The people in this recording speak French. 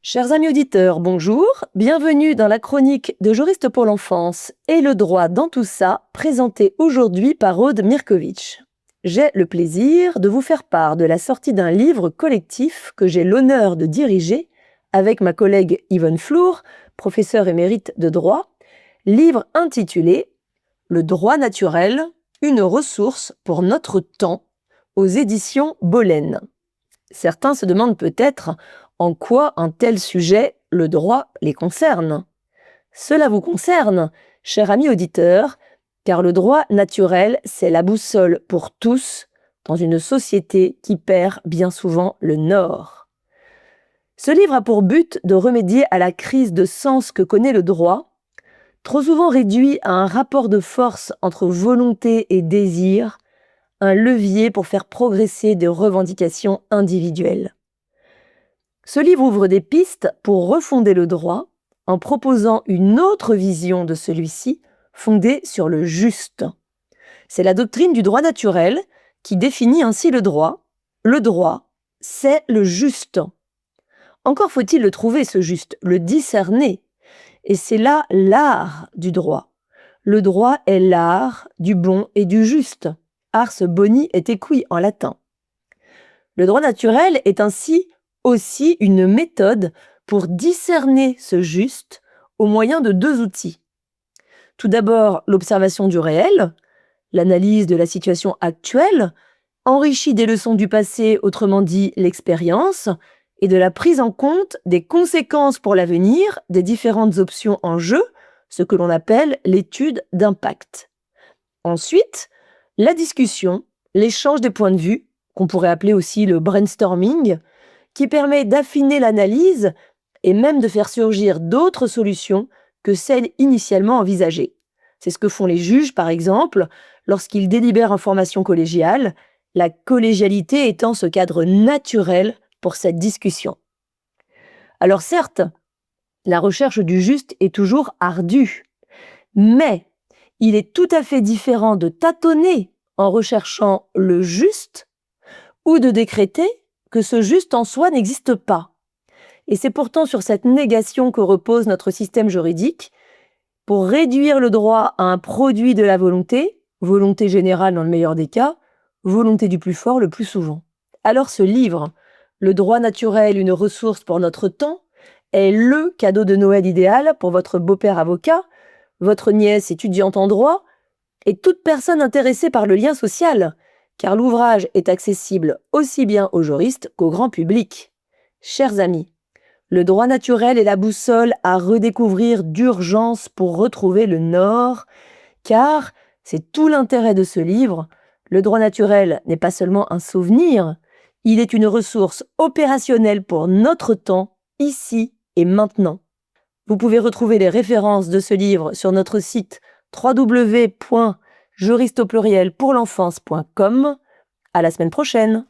Chers amis auditeurs, bonjour, bienvenue dans la chronique de Juristes pour l'enfance et le droit dans tout ça, présentée aujourd'hui par Aude Mirkovitch. J'ai le plaisir de vous faire part de la sortie d'un livre collectif que j'ai l'honneur de diriger avec ma collègue Yvonne Flour, professeure émérite de droit, livre intitulé « Le droit naturel, une ressource pour notre temps » aux éditions Bollen. Certains se demandent peut-être en quoi un tel sujet, le droit, les concerne. Cela vous concerne, cher ami auditeur, car le droit naturel, c'est la boussole pour tous dans une société qui perd bien souvent le nord. Ce livre a pour but de remédier à la crise de sens que connaît le droit, trop souvent réduit à un rapport de force entre volonté et désir, un levier pour faire progresser des revendications individuelles. Ce livre ouvre des pistes pour refonder le droit en proposant une autre vision de celui-ci fondée sur le juste. C'est la doctrine du droit naturel qui définit ainsi le droit. Le droit, c'est le juste. Encore faut-il le trouver, ce juste, le discerner. Et c'est là l'art du droit. Le droit est l'art du bon et du juste. Ars boni et equi en latin. Le droit naturel est ainsi aussi une méthode pour discerner ce juste au moyen de deux outils. Tout d'abord, l'observation du réel, l'analyse de la situation actuelle, enrichie des leçons du passé, autrement dit l'expérience, et de la prise en compte des conséquences pour l'avenir des différentes options en jeu, ce que l'on appelle l'étude d'impact. Ensuite, la discussion, l'échange des points de vue, qu'on pourrait appeler aussi le brainstorming, qui permet d'affiner l'analyse et même de faire surgir d'autres solutions que celles initialement envisagées. C'est ce que font les juges, par exemple, lorsqu'ils délibèrent en formation collégiale, la collégialité étant ce cadre naturel pour cette discussion. Alors certes, la recherche du juste est toujours ardue, mais il est tout à fait différent de tâtonner en recherchant le juste ou de décréter que ce juste en soi n'existe pas. Et c'est pourtant sur cette négation que repose notre système juridique. Pour réduire le droit à un produit de la volonté, volonté générale dans le meilleur des cas, volonté du plus fort le plus souvent. Alors ce livre, Le droit naturel, une ressource pour notre temps, est le cadeau de Noël idéal pour votre beau-père avocat, votre nièce étudiante en droit, et toute personne intéressée par le lien social, car l'ouvrage est accessible aussi bien aux juristes qu'au grand public. Chers amis, le droit naturel est la boussole à redécouvrir d'urgence pour retrouver le nord, car c'est tout l'intérêt de ce livre. Le droit naturel n'est pas seulement un souvenir, il est une ressource opérationnelle pour notre temps, ici et maintenant. Vous pouvez retrouver les références de ce livre sur notre site www.juristeauplurielpourlenfance.com. À la semaine prochaine.